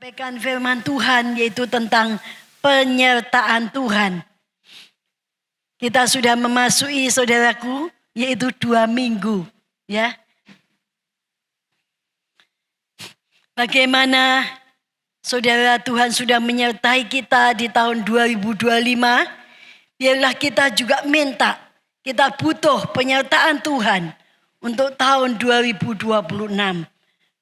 Sampaikan firman Tuhan yaitu tentang penyertaan Tuhan. Kita sudah memasuki, saudaraku, yaitu 2 minggu, ya. Bagaimana saudara Tuhan sudah menyertai kita di tahun 2025, biarlah kita juga minta, kita butuh penyertaan Tuhan untuk tahun 2026.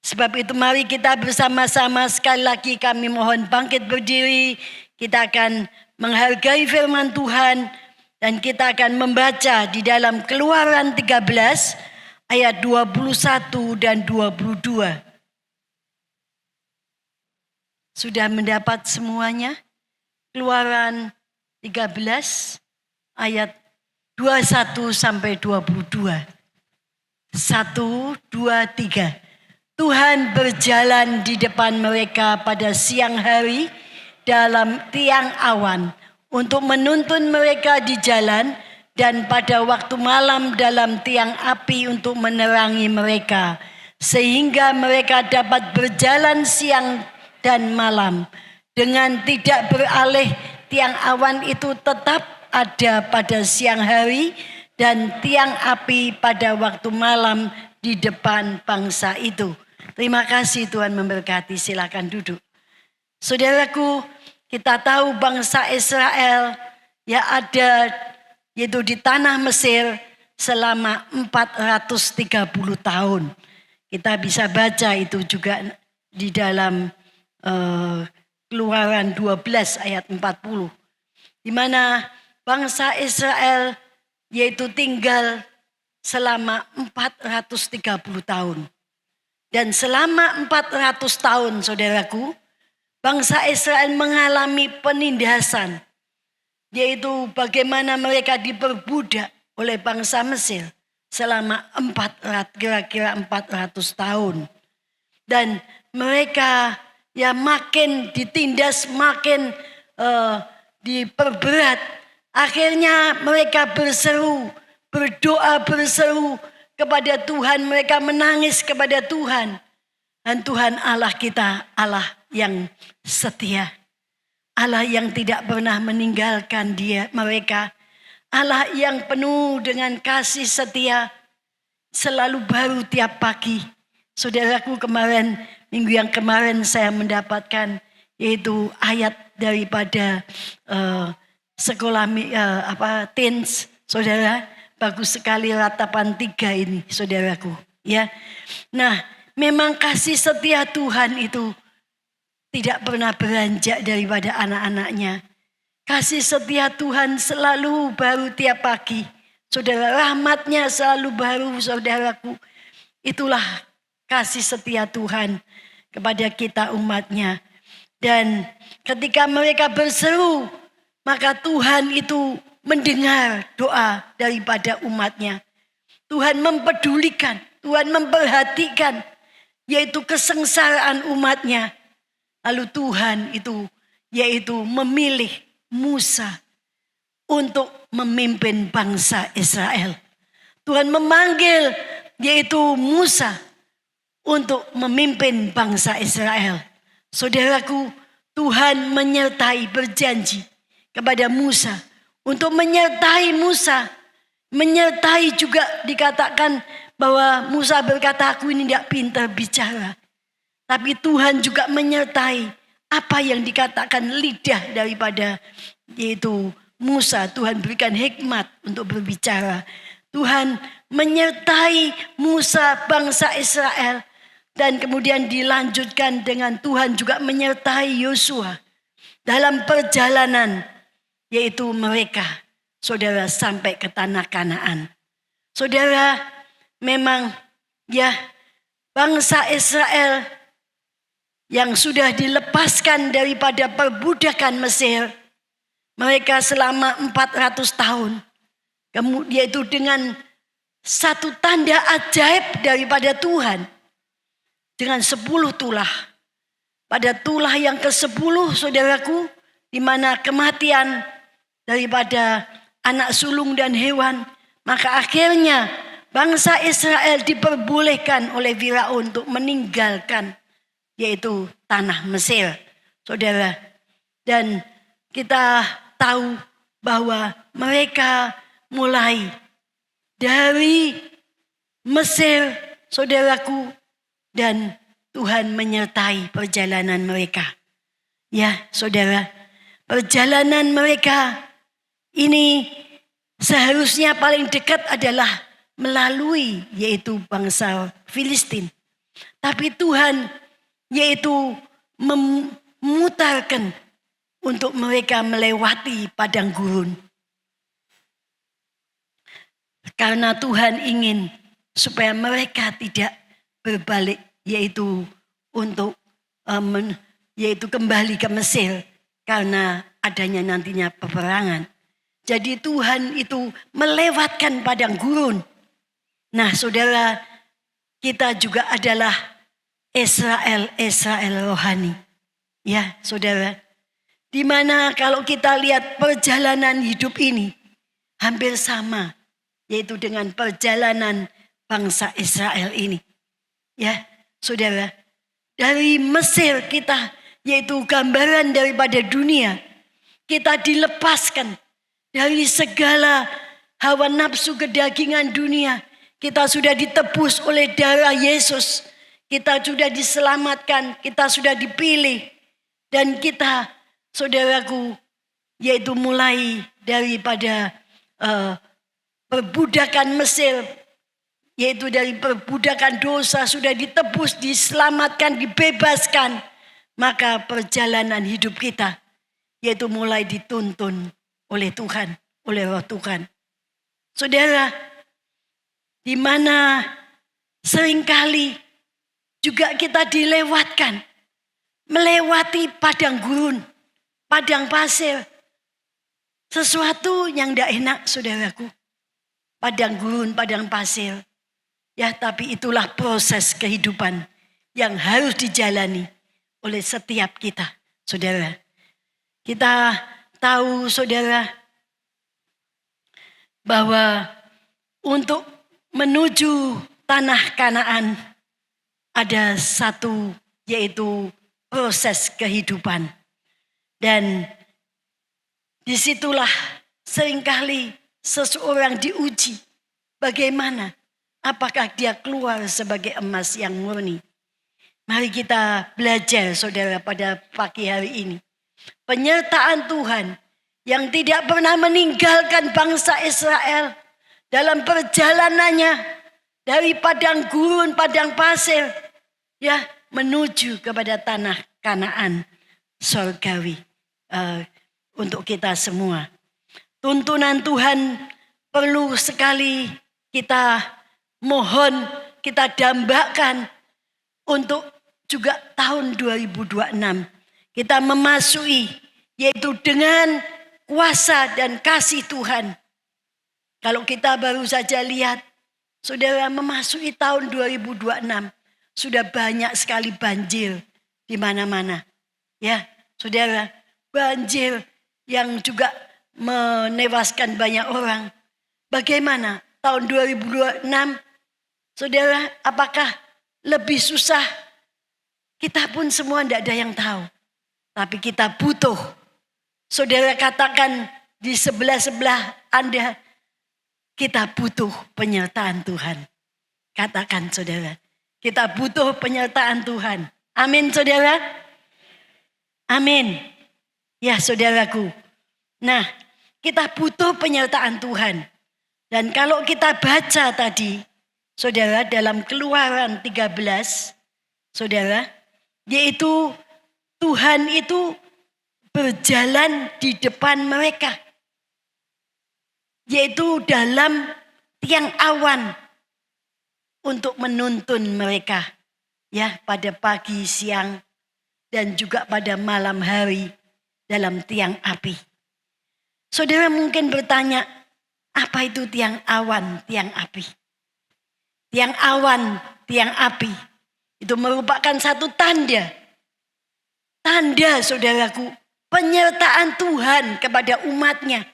Sebab itu mari kita bersama-sama sekali lagi kami mohon bangkit berdiri. Kita akan menghargai firman Tuhan dan kita akan membaca di dalam Keluaran 13 ayat 21 dan 22. Sudah mendapat semuanya? Keluaran 13 ayat 21 sampai 22. 1, 2, 3. Tuhan berjalan di depan mereka pada siang hari dalam tiang awan untuk menuntun mereka di jalan, dan pada waktu malam dalam tiang api untuk menerangi mereka, sehingga mereka dapat berjalan siang dan malam. Dengan tidak beralih, tiang awan itu tetap ada pada siang hari dan tiang api pada waktu malam di depan bangsa itu. Terima kasih, Tuhan memberkati. Silakan duduk. Saudaraku, kita tahu bangsa Israel ya ada yaitu di tanah Mesir selama 430 tahun. Kita bisa baca itu juga di dalam Keluaran 12 ayat 40. Di mana bangsa Israel yaitu tinggal selama 430 tahun. Dan selama 400 tahun, saudaraku, bangsa Israel mengalami penindasan. Yaitu bagaimana mereka diperbudak oleh bangsa Mesir selama kira-kira 400 tahun. Dan mereka ya makin ditindas, makin diperberat. Akhirnya mereka berdoa berseru kepada Tuhan, mereka menangis kepada Tuhan. Dan Tuhan Allah kita, Allah yang setia. Allah yang tidak pernah meninggalkan mereka. Allah yang penuh dengan kasih setia. Selalu baru tiap pagi. Saudaraku, minggu yang kemarin saya mendapatkan yaitu ayat daripada sekolah teens, saudara. Bagus sekali ratapan 3 ini, saudaraku. Ya, nah memang kasih setia Tuhan itu tidak pernah beranjak daripada anak-anaknya. Kasih setia Tuhan selalu baru tiap pagi. Saudara, rahmatnya selalu baru, saudaraku. Itulah kasih setia Tuhan kepada kita umatnya. Dan ketika mereka berseru, maka Tuhan itu mendengar doa daripada umatnya. Tuhan mempedulikan, Tuhan memperhatikan yaitu kesengsaraan umatnya. Lalu Tuhan itu yaitu memilih Musa untuk memimpin bangsa Israel. Tuhan memanggil yaitu Musa untuk memimpin bangsa Israel. Saudaraku, Tuhan menyertai, berjanji kepada Musa untuk menyertai Musa. Menyertai juga dikatakan bahwa Musa berkata, aku ini tidak pintar bicara. Tapi Tuhan juga menyertai apa yang dikatakan lidah daripada yaitu Musa. Tuhan berikan hikmat untuk berbicara. Tuhan menyertai Musa bangsa Israel. Dan kemudian dilanjutkan dengan Tuhan juga menyertai Yosua dalam perjalanan yaitu mereka, saudara, sampai ke tanah Kanaan. Saudara, memang ya bangsa Israel yang sudah dilepaskan daripada perbudakan Mesir, mereka selama 400 tahun. Kemudian itu dengan satu tanda ajaib daripada Tuhan. Dengan 10 tulah. Pada tulah yang ke-10, saudaraku, di mana kematian daripada anak sulung dan hewan, maka akhirnya bangsa Israel diperbolehkan oleh Firaun untuk meninggalkan yaitu tanah Mesir, saudara. Dan kita tahu bahwa mereka mulai dari Mesir, saudaraku, dan Tuhan menyertai perjalanan mereka. Ya, saudara, perjalanan mereka ini seharusnya paling dekat adalah melalui yaitu bangsa Filistin. Tapi Tuhan yaitu memutarkan untuk mereka melewati padang gurun. Karena Tuhan ingin supaya mereka tidak berbalik, yaitu untuk yaitu kembali ke Mesir karena adanya nantinya peperangan. Jadi Tuhan itu melewatkan padang gurun. Nah, saudara, kita juga adalah Israel rohani. Ya, saudara. Di mana kalau kita lihat perjalanan hidup ini hampir sama, yaitu dengan perjalanan bangsa Israel ini. Ya, saudara, dari Mesir kita, yaitu gambaran daripada dunia, kita dilepaskan dari segala hawa nafsu kedagingan dunia. Kita sudah ditebus oleh darah Yesus. Kita sudah diselamatkan, kita sudah dipilih. Dan kita, saudaraku, yaitu mulai daripada perbudakan Mesir, yaitu dari perbudakan dosa, sudah ditebus, diselamatkan, dibebaskan. Maka perjalanan hidup kita, yaitu mulai dituntun oleh Tuhan, oleh Roh Tuhan. Saudara, di mana seringkali juga kita dilewatkan, melewati padang gurun, padang pasir. Sesuatu yang tidak enak, saudaraku. Padang gurun, padang pasir. Ya, tapi itulah proses kehidupan yang harus dijalani oleh setiap kita, saudara. Kita tahu, saudara, bahwa untuk menuju tanah Kanaan ada satu, yaitu proses kehidupan. Dan disitulah seringkali seseorang diuji. Bagaimana? Apakah dia keluar sebagai emas yang murni? Mari kita belajar, saudara, pada pagi hari ini. Penyertaan Tuhan yang tidak pernah meninggalkan bangsa Israel dalam perjalanannya dari padang gurun, padang pasir, ya, menuju kepada tanah Kanaan surgawi untuk kita semua. Tuntunan Tuhan perlu sekali kita mohon, kita dambakan untuk juga tahun 2026. Kita memasuki, yaitu dengan kuasa dan kasih Tuhan. Kalau kita baru saja lihat, saudara, memasuki tahun 2026, sudah banyak sekali banjir di mana-mana. Ya, saudara, banjir yang juga menewaskan banyak orang. Bagaimana tahun 2026, saudara, apakah lebih susah? Kita pun semua tidak ada yang tahu. Tapi kita butuh. Saudara, katakan di sebelah-sebelah Anda, kita butuh penyertaan Tuhan. Katakan, saudara, kita butuh penyertaan Tuhan. Amin, saudara. Amin. Ya, saudaraku. Nah, kita butuh penyertaan Tuhan. Dan kalau kita baca tadi, saudara, dalam Keluaran 13, saudara, yaitu Tuhan itu berjalan di depan mereka. Yaitu dalam tiang awan untuk menuntun mereka. Ya, pada pagi, siang, dan juga pada malam hari dalam tiang api. Saudara mungkin bertanya, apa itu tiang awan, tiang api? Tiang awan, tiang api itu merupakan satu tanda. Tanda, saudaraku, penyertaan Tuhan kepada umatnya.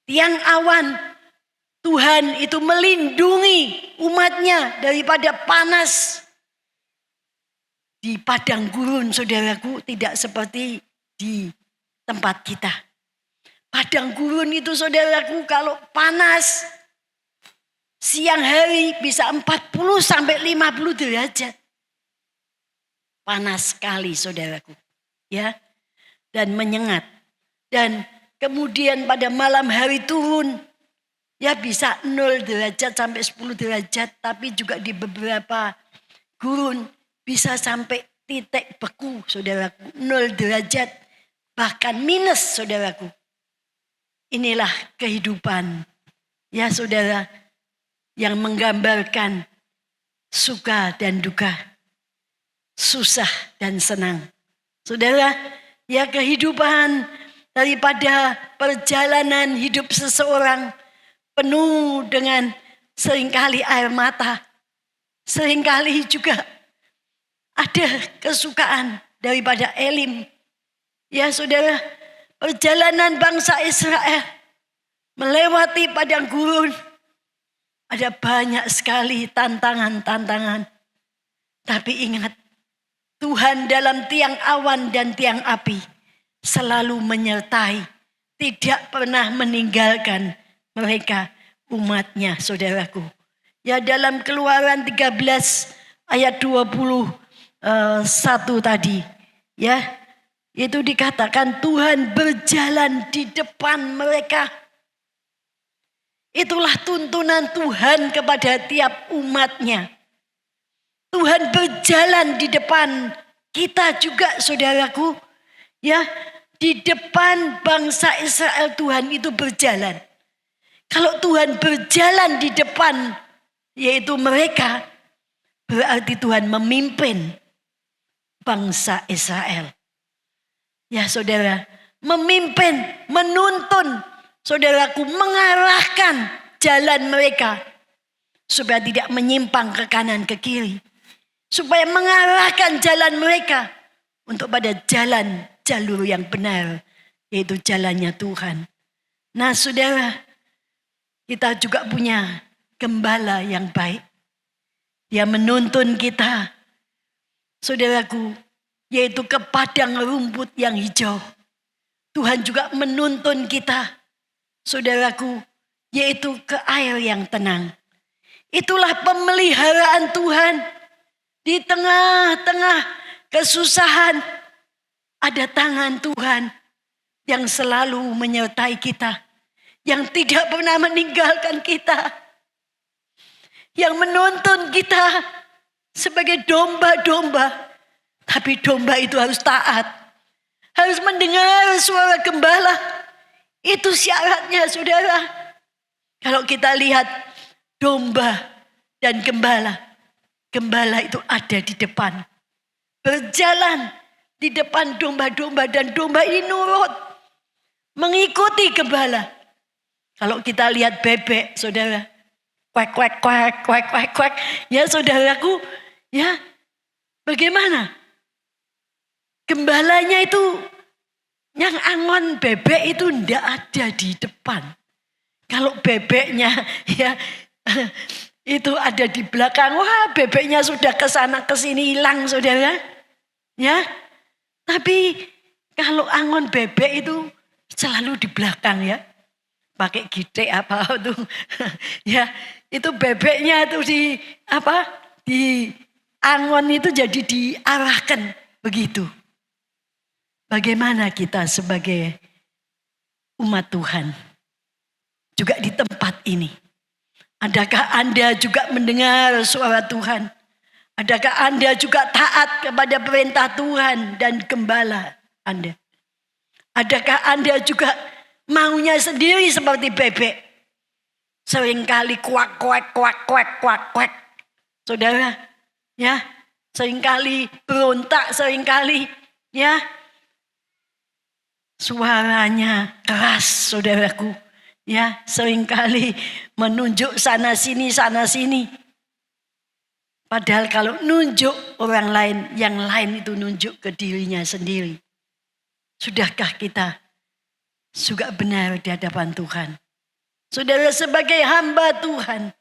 Tiang awan, Tuhan itu melindungi umatnya daripada panas. di padang gurun, saudaraku, tidak seperti di tempat kita. Padang gurun itu, saudaraku, kalau panas siang hari bisa 40 sampai 50 derajat. Panas sekali, saudaraku. Ya. Dan menyengat. Dan kemudian pada malam hari turun, ya bisa 0 derajat sampai 10 derajat. Tapi juga di beberapa gurun bisa sampai titik beku, saudaraku. 0 derajat, bahkan minus, saudaraku. Inilah kehidupan, ya saudara, yang menggambarkan suka dan duka, susah dan senang. Saudara, ya kehidupan daripada perjalanan hidup seseorang penuh dengan seringkali air mata. Seringkali juga ada kesukaan daripada Elim. Ya saudara, perjalanan bangsa Israel melewati padang gurun. Ada banyak sekali tantangan-tantangan. Tapi ingat, Tuhan dalam tiang awan dan tiang api selalu menyertai. Tidak pernah meninggalkan mereka, umatnya, saudaraku. Ya dalam Keluaran 13 ayat 21 tadi. Ya, itu dikatakan Tuhan berjalan di depan mereka. Itulah tuntunan Tuhan kepada tiap umatnya. Tuhan berjalan di depan kita juga, saudaraku. Ya, di depan bangsa Israel Tuhan itu berjalan. Kalau Tuhan berjalan di depan, yaitu mereka, berarti Tuhan memimpin bangsa Israel. Ya saudara, memimpin, menuntun, saudaraku, mengarahkan jalan mereka. Supaya tidak menyimpang ke kanan ke kiri. Supaya mengarahkan jalan mereka untuk pada jalan jalur yang benar, yaitu jalannya Tuhan. Nah saudara, kita juga punya gembala yang baik. Dia menuntun kita, saudaraku, yaitu ke padang rumput yang hijau. Tuhan juga menuntun kita, saudaraku, yaitu ke air yang tenang. Itulah pemeliharaan Tuhan. Di tengah-tengah kesusahan, ada tangan Tuhan yang selalu menyertai kita. Yang tidak pernah meninggalkan kita. Yang menuntun kita sebagai domba-domba. Tapi domba itu harus taat. Harus mendengar suara gembala. Itu syaratnya, saudara. Kalau kita lihat domba dan gembala. Gembala itu ada di depan. Berjalan di depan domba-domba. Dan domba ini nurut. Mengikuti gembala. Kalau kita lihat bebek, saudara. Kuek, kuek, kuek, kuek, kuek, kuek. Ya saudaraku, ya bagaimana? Gembalanya itu, yang angon bebek itu tidak ada di depan. Kalau bebeknya ya itu ada di belakang, wah bebeknya sudah kesana kesini hilang, saudara. Ya, tapi kalau angon bebek itu selalu di belakang ya. Pakai gidek apa tuh. Ya, itu bebeknya itu di angon itu jadi diarahkan begitu. Bagaimana kita sebagai umat Tuhan juga di tempat ini? Adakah Anda juga mendengar suara Tuhan? Adakah Anda juga taat kepada perintah Tuhan dan gembala Anda? Adakah Anda juga maunya sendiri seperti bebek? Seringkali kuak, kuak, kuak, kuak, kuak, kuak. Saudara, ya, seringkali berontak, seringkali, ya, suaranya keras, saudaraku. Ya, seringkali menunjuk sana sini, sana sini. Padahal kalau nunjuk orang lain, yang lain itu nunjuk ke dirinya sendiri. Sudahkah kita juga benar di hadapan Tuhan? Saudara, sebagai hamba Tuhan,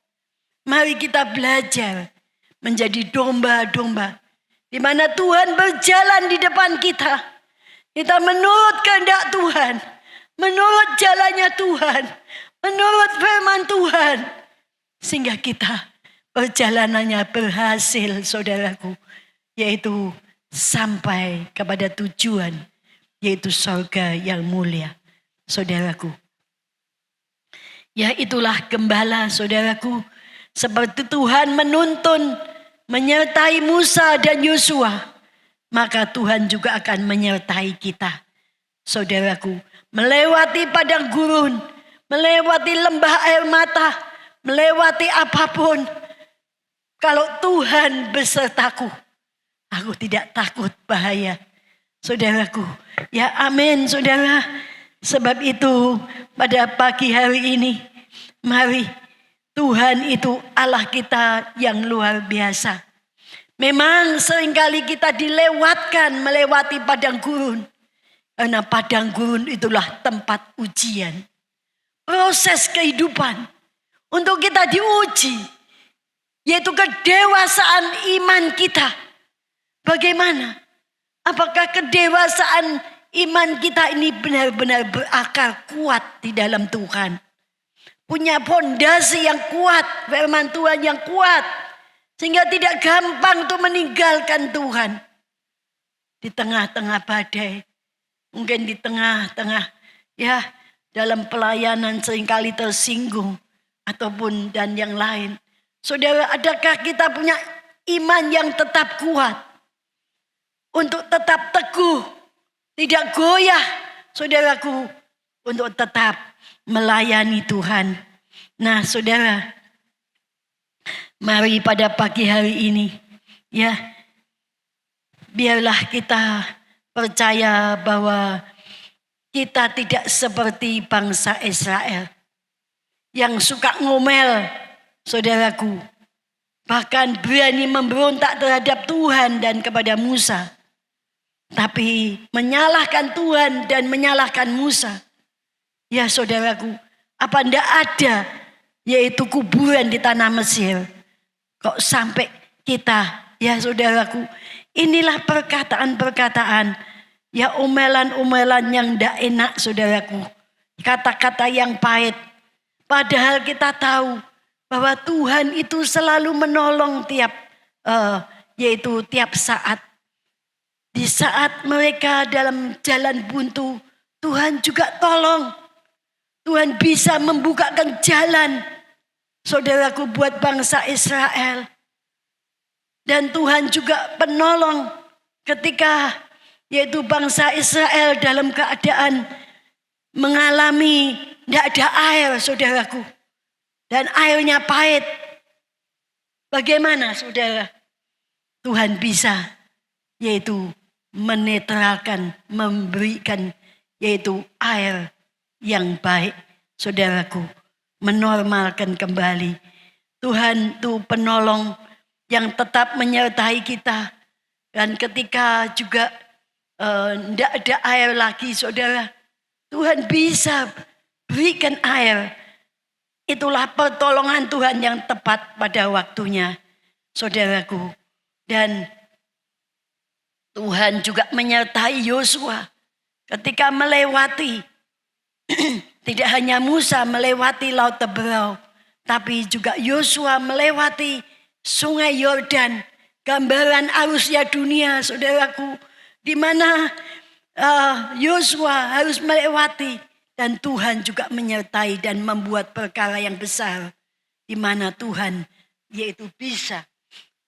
mari kita belajar menjadi domba-domba. Di di mana Tuhan berjalan di depan kita. Kita menurut kehendak Tuhan, menurut jalannya Tuhan, menurut firman Tuhan. Sehingga kita perjalanannya berhasil, saudaraku. Yaitu sampai kepada tujuan, yaitu surga yang mulia, saudaraku. Ya, itulah gembala, saudaraku. Seperti Tuhan menuntun, menyertai Musa dan Yosua, maka Tuhan juga akan menyertai kita, saudaraku. Melewati padang gurun, melewati lembah air mata, melewati apapun. Kalau Tuhan besertaku, aku tidak takut bahaya, saudaraku. Ya, amin, saudara. Sebab itu pada pagi hari ini, mari, Tuhan itu Allah kita yang luar biasa. Memang seringkali kita dilewatkan melewati padang gurun. Karena padang gurun itulah tempat ujian. Proses kehidupan untuk kita diuji, yaitu kedewasaan iman kita. Bagaimana? Apakah kedewasaan iman kita ini benar-benar berakar kuat di dalam Tuhan? Punya fondasi yang kuat, firman Tuhan yang kuat. Sehingga tidak gampang untuk meninggalkan Tuhan. Di tengah-tengah badai. Mungkin di tengah-tengah, ya, dalam pelayanan seringkali tersinggung. Ataupun dan yang lain. Saudara, adakah kita punya iman yang tetap kuat? Untuk tetap teguh, tidak goyah, saudaraku, untuk tetap melayani Tuhan. Nah, saudara, mari pada pagi hari ini, ya, biarlah kita percaya bahwa kita tidak seperti bangsa Israel yang suka ngomel, saudaraku, bahkan berani memberontak terhadap Tuhan dan kepada Musa. Tapi menyalahkan Tuhan dan menyalahkan Musa. Ya, saudaraku, apa ndak ada yaitu kuburan di tanah Mesir? Kok sampai kita, ya saudaraku, inilah perkataan-perkataan, ya omelan-omelan yang ndak enak, saudaraku. Kata-kata yang pahit. Padahal kita tahu bahwa Tuhan itu selalu menolong yaitu tiap saat. Di saat mereka dalam jalan buntu, Tuhan juga tolong. Tuhan bisa membukakan jalan, saudaraku, buat bangsa Israel. Dan Tuhan juga penolong ketika yaitu bangsa Israel dalam keadaan mengalami tidak ada air, saudaraku. Dan airnya pahit. Bagaimana, saudara? Tuhan bisa yaitu menetralkan, memberikan yaitu air yang baik, saudaraku, menormalkan kembali. Tuhan itu penolong yang tetap menyertai kita. Dan ketika juga tidak ada air lagi, saudara, Tuhan bisa berikan air. Itulah pertolongan Tuhan yang tepat pada waktunya, saudaraku. Dan Tuhan juga menyertai Yosua ketika melewati, tidak hanya Musa melewati Laut Teberau, tapi juga Yosua melewati Sungai Yordan, gambaran arusnya dunia, saudaraku, di mana Yosua harus melewati dan Tuhan juga menyertai dan membuat perkara yang besar, di mana Tuhan yaitu bisa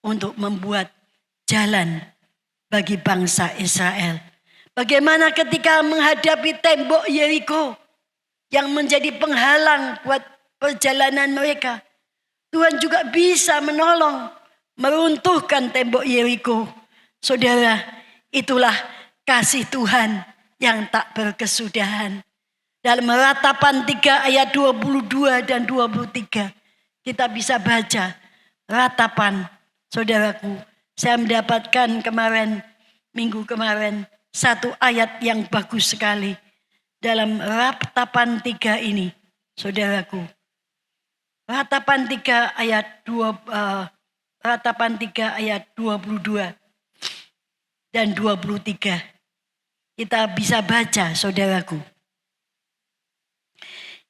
untuk membuat jalan bagi bangsa Israel. Bagaimana ketika menghadapi tembok Yeriko yang menjadi penghalang buat perjalanan mereka. Tuhan juga bisa menolong meruntuhkan tembok Yeriko. Saudara, itulah kasih Tuhan yang tak berkesudahan. Dalam Ratapan 3 ayat 22 dan 23 kita bisa baca Ratapan, saudaraku. Saya mendapatkan minggu kemarin, satu ayat yang bagus sekali. Dalam Ratapan 3 ini, saudaraku. Ratapan 3 ayat 22. dan 23. Kita bisa baca, saudaraku.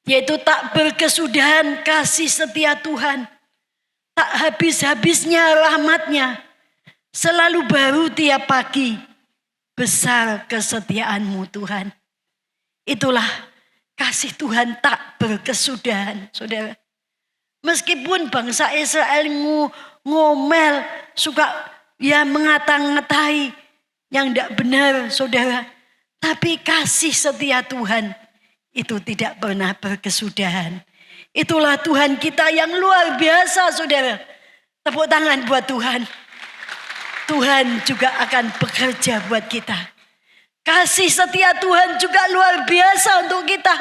Yaitu tak berkesudahan kasih setia Tuhan. Tak habis-habisnya rahmat-Nya. Selalu baru tiap pagi. Besar kesetiaan-Mu Tuhan. Itulah kasih Tuhan tak berkesudahan, saudara. Meskipun bangsa Israel ngomel, suka mengata-ngatai yang tidak benar, saudara. Tapi kasih setia Tuhan itu tidak pernah berkesudahan. Itulah Tuhan kita yang luar biasa, saudara. Tepuk tangan buat Tuhan. Tuhan juga akan bekerja buat kita. Kasih setia Tuhan juga luar biasa untuk kita.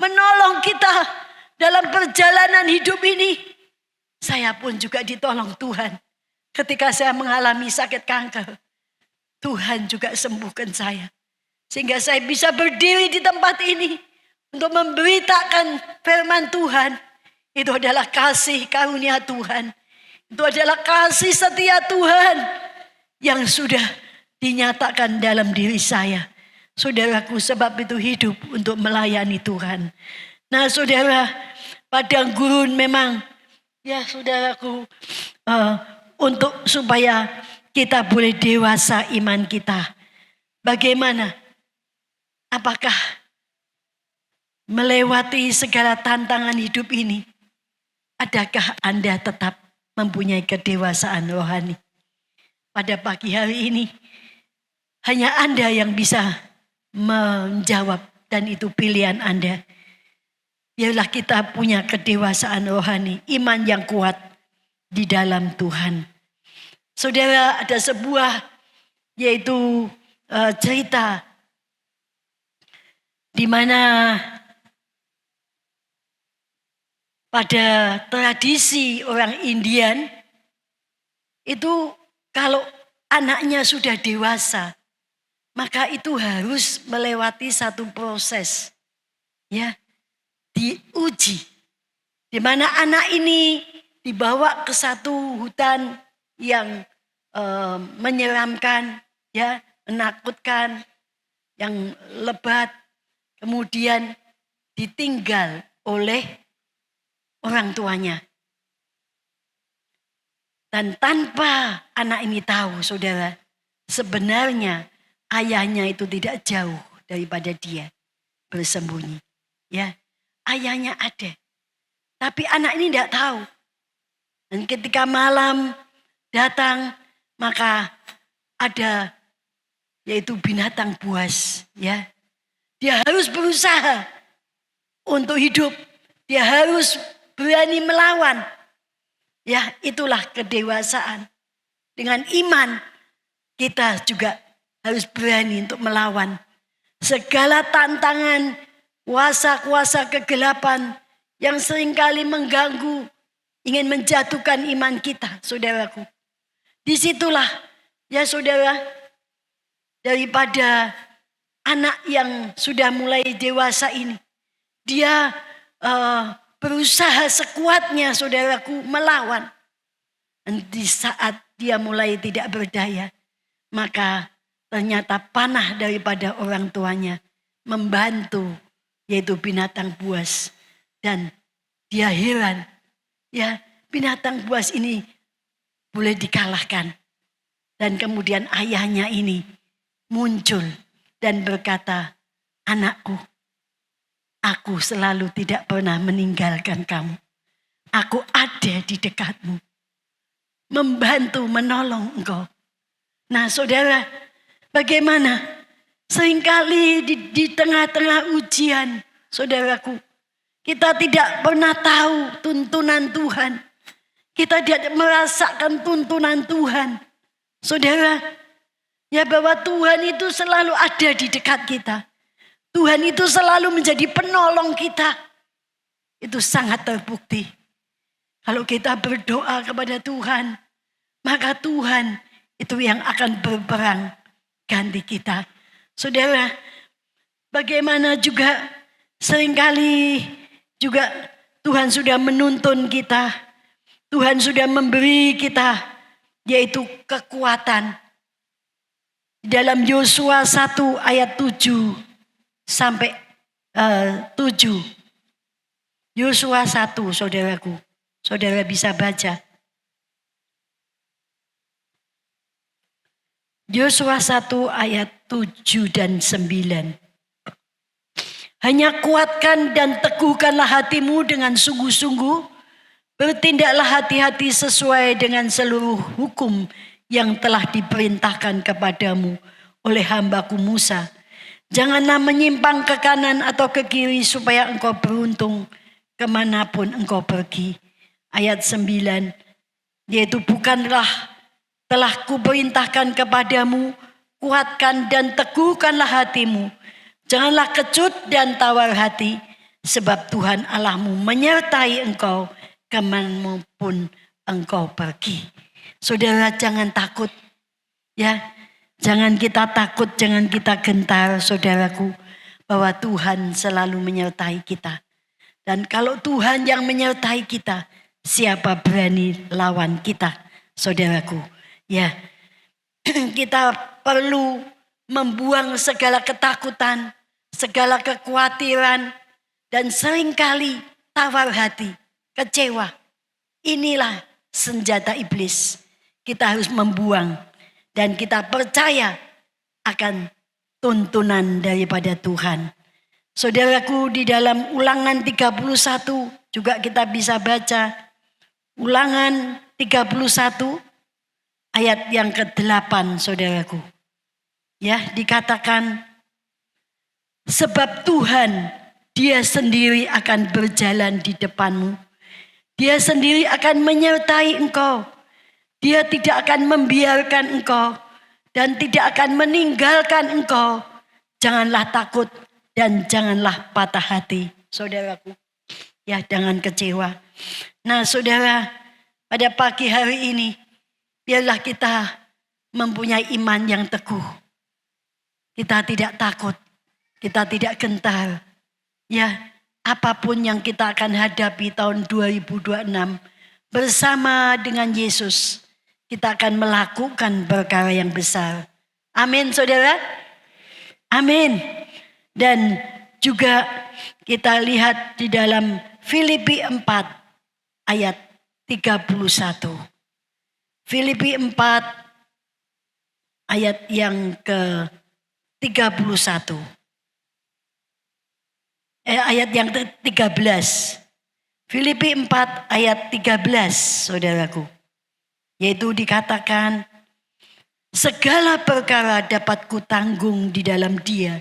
Menolong kita dalam perjalanan hidup ini. Saya pun juga ditolong Tuhan. Ketika saya mengalami sakit kanker. Tuhan juga sembuhkan saya. Sehingga saya bisa berdiri di tempat ini. Untuk memberitakan firman Tuhan. Itu adalah kasih karunia Tuhan. Itu adalah kasih setia Tuhan. Yang sudah dinyatakan dalam diri saya. Saudaraku, sebab itu hidup untuk melayani Tuhan. Nah saudara, padang gurun memang. Ya saudaraku. Untuk supaya kita boleh dewasa iman kita. Bagaimana? Apakah melewati segala tantangan hidup ini, adakah Anda tetap mempunyai kedewasaan rohani? Pada pagi hari ini, hanya Anda yang bisa menjawab dan itu pilihan Anda. Biarlah kita punya kedewasaan rohani, iman yang kuat di dalam Tuhan. Saudara, ada sebuah yaitu cerita di mana pada tradisi orang Indian itu kalau anaknya sudah dewasa, maka itu harus melewati satu proses, ya, diuji, di mana anak ini dibawa ke satu hutan yang menyeramkan, ya, menakutkan, yang lebat, kemudian ditinggal oleh orang tuanya. Dan tanpa anak ini tahu, saudara, sebenarnya ayahnya itu tidak jauh daripada dia bersembunyi. Ya, ayahnya ada. Tapi anak ini tidak tahu. Dan ketika malam datang, maka ada yaitu binatang buas. Ya, dia harus berusaha untuk hidup. Dia harus berani melawan. Ya, itulah kedewasaan. Dengan iman kita juga harus berani untuk melawan segala tantangan, kuasa-kuasa kegelapan yang seringkali mengganggu, ingin menjatuhkan iman kita, saudaraku. Disitulah, ya saudara, daripada anak yang sudah mulai dewasa ini, dia berusaha sekuatnya, saudaraku, melawan. Dan di saat dia mulai tidak berdaya, maka ternyata panah daripada orang tuanya membantu, yaitu binatang buas. Dan dia heran, ya, binatang buas ini boleh dikalahkan. Dan kemudian ayahnya ini muncul dan berkata, anakku, aku selalu tidak pernah meninggalkan kamu. Aku ada di dekatmu. Membantu, menolong engkau. Nah saudara, bagaimana? Seringkali di tengah-tengah ujian, saudaraku, kita tidak pernah tahu tuntunan Tuhan. Kita tidak merasakan tuntunan Tuhan. Saudara, ya bahwa Tuhan itu selalu ada di dekat kita. Tuhan itu selalu menjadi penolong kita. Itu sangat terbukti. Kalau kita berdoa kepada Tuhan, maka Tuhan itu yang akan berperang ganti kita. Saudara, bagaimana juga seringkali juga Tuhan sudah menuntun kita. Tuhan sudah memberi kita yaitu kekuatan. dalam Yosua 1 ayat 7 sampai 7. Yosua 1, saudaraku. Saudara bisa baca. Yosua 1 ayat 7 dan 9. Hanya kuatkan dan teguhkanlah hatimu dengan sungguh-sungguh. Bertindaklah hati-hati sesuai dengan seluruh hukum yang telah diperintahkan kepadamu oleh hambaku Musa. Janganlah menyimpang ke kanan atau ke kiri supaya engkau beruntung kemanapun engkau pergi. Ayat 9, yaitu bukanlah telah kuperintahkan kepadamu, kuatkan dan teguhkanlah hatimu. Janganlah kecut dan tawar hati, sebab Tuhan Allahmu menyertai engkau kemanapun engkau pergi. Saudara, jangan takut. Ya, jangan kita takut, jangan kita gentar, saudaraku, bahwa Tuhan selalu menyertai kita. Dan kalau Tuhan yang menyertai kita, siapa berani lawan kita, saudaraku? Ya, kita perlu membuang segala ketakutan, segala kekhawatiran, dan seringkali tawar hati, kecewa. Inilah senjata iblis. Kita harus membuang dan kita percaya akan tuntunan daripada Tuhan. Saudaraku, di dalam Ulangan 31 juga kita bisa baca. Ulangan 31 ayat yang ke-8, saudaraku. Ya, dikatakan, sebab Tuhan, Dia sendiri akan berjalan di depanmu. Dia sendiri akan menyertai engkau. Dia tidak akan membiarkan engkau dan tidak akan meninggalkan engkau. Janganlah takut dan janganlah patah hati, saudaraku. Ya, jangan kecewa. Nah, saudara, pada pagi hari ini, biarlah kita mempunyai iman yang teguh. Kita tidak takut, kita tidak gentar. Ya, apapun yang kita akan hadapi tahun 2026 bersama dengan Yesus, kita akan melakukan perkara yang besar. Amin, saudara. Amin. Dan juga kita lihat di dalam Filipi 4 ayat 31. Filipi 4 ayat yang ke-31. Ayat yang ke-13. Filipi 4 ayat 13, saudaraku. Yaitu dikatakan, segala perkara dapat kutanggung di dalam Dia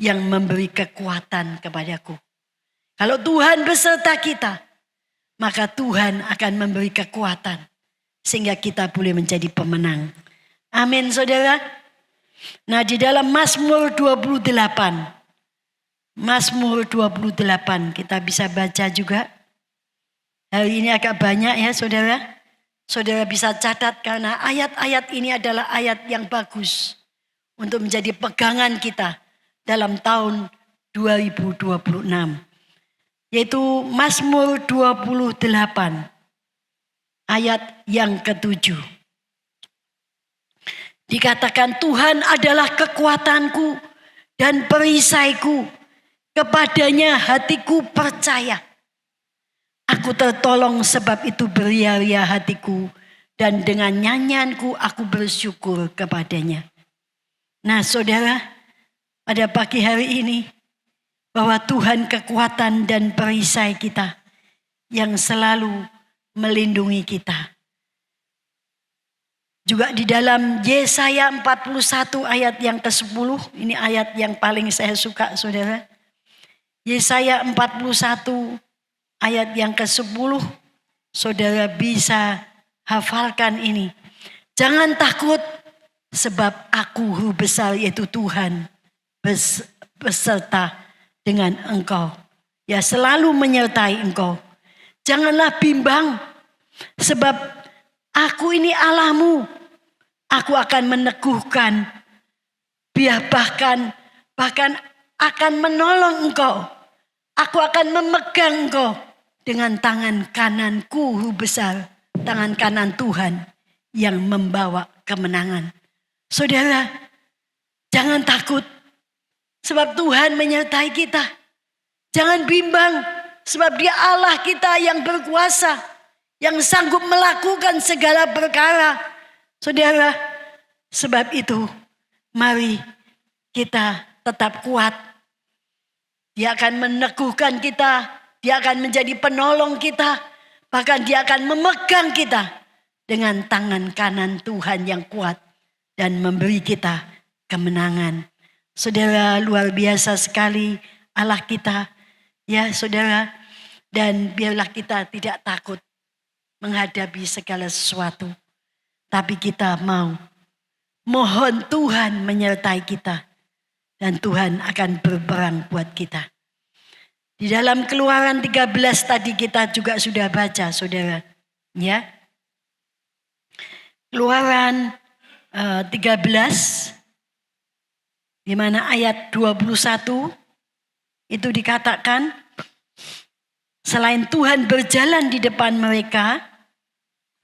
yang memberi kekuatan kepadaku. Kalau Tuhan beserta kita, maka Tuhan akan memberi kekuatan sehingga kita boleh menjadi pemenang. Amin, saudara. Nah, di dalam Mazmur 28, Mazmur 28 kita bisa baca juga. Hari ini agak banyak ya, saudara. Saudara bisa catat karena ayat-ayat ini adalah ayat yang bagus untuk menjadi pegangan kita dalam tahun 2026. Yaitu Mazmur 28 ayat yang ke-7. Dikatakan, Tuhan adalah kekuatanku dan perisaiku, kepadanya hatiku percaya. Aku tertolong sebab itu beria-ria hatiku, dan dengan nyanyianku aku bersyukur kepadanya. Nah, saudara, pada pagi hari ini, bahwa Tuhan kekuatan dan perisai kita yang selalu melindungi kita. Juga di dalam Yesaya 41 ayat yang ke-10, ini ayat yang paling saya suka, saudara. Yesaya 41 ayat yang ke-10, saudara bisa hafalkan ini. Jangan takut sebab aku Guru besar yaitu Tuhan beserta dengan engkau. Ya, selalu menyertai engkau. Janganlah bimbang sebab aku ini Allahmu. Aku akan meneguhkan, bahkan akan menolong engkau. Aku akan memegang engkau dengan tangan kananku besar. Tangan kanan Tuhan yang membawa kemenangan. Saudara, Jangan takut, sebab Tuhan menyertai kita. Jangan bimbang, sebab Dia Allah kita yang berkuasa, yang sanggup melakukan segala perkara. Saudara, sebab itu mari kita tetap kuat. Dia akan meneguhkan kita, Dia akan menjadi penolong kita, bahkan Dia akan memegang kita dengan tangan kanan Tuhan yang kuat dan memberi kita kemenangan. Saudara, luar biasa sekali Allah kita, ya saudara. Dan biarlah kita tidak takut menghadapi segala sesuatu, tapi kita mau mohon Tuhan menyertai kita, dan Tuhan akan berperang buat kita. Di dalam Keluaran 13 tadi kita juga sudah baca, saudara, ya. Keluaran 13 di mana ayat 21 itu dikatakan, selain Tuhan berjalan di depan mereka,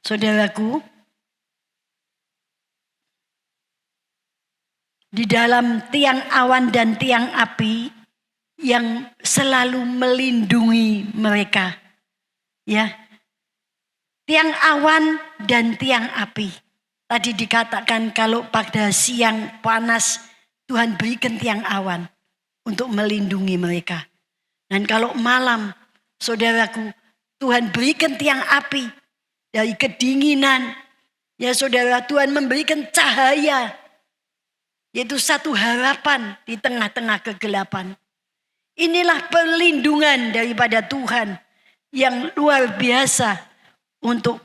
saudaraku, di dalam tiang awan dan tiang api yang selalu melindungi mereka. Ya. Tiang awan dan tiang api. Tadi dikatakan kalau pada siang panas, Tuhan berikan tiang awan untuk melindungi mereka. Dan kalau malam, saudaraku, Tuhan berikan tiang api dari kedinginan. Ya saudara, Tuhan memberikan cahaya, yaitu satu harapan di tengah-tengah kegelapan. Inilah perlindungan daripada Tuhan yang luar biasa untuk